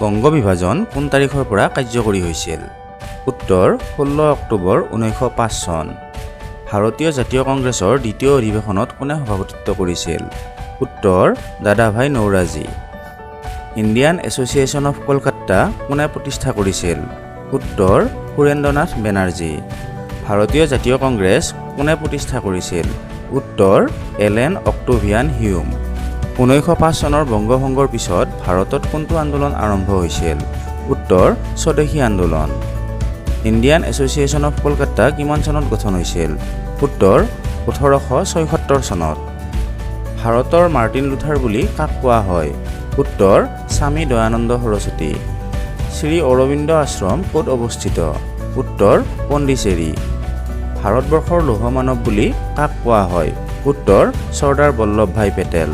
বংগ বিভাজন কোন তাৰিখৰ পৰা কাৰ্যকৰী হৈছিল? উত্তৰ 16 অক্টোবৰ 1905 চন। ভাৰতীয় জাতীয় কংগ্ৰেছৰ দ্বিতীয় অধিৱেশনত কোনে সভাপতিত্ব কৰিছিল? উত্তৰ দাদাভাই Naoroji. Indian association of Kolkata কোনে প্ৰতিষ্ঠা কৰিছিল? উত্তৰ সুৰেন্দ্ৰনাথ বেনাৰ্জী। ভাৰতীয় জাতীয় কংগ্ৰেছ কোনে প্ৰতিষ্ঠা কৰিছিল? উত্তৰ এলেন অক্টোভিয়ান হিউম। 1905 চনৰ বংগভংগৰ পিছত ভাৰতত কোনটো আন্দোলন আৰম্ভ হৈছিল? উত্তৰ স্বদেশী আন্দোলন। ইণ্ডিয়ান এছ'চিয়েশ্যন অফ কলকাতা কিমান চনত গঠন হৈছিল? উত্তৰ 1876 চনত। ভাৰতৰ মাৰ্টিন লুথাৰ বুলি কাক কোৱা হয়? উত্তৰ স্বামী দয়ানন্দ সৰস্বতী। শ্ৰী অৰবিন্দ আশ্ৰম ক'ত অৱস্থিত? উত্তৰ পণ্ডিচেৰী। ভাৰতবৰ্ষৰ লৌহ মানৱ বুলি কাক কোৱা হয়? উত্তৰ চৰ্দাৰ বল্লভ ভাই পেটেল।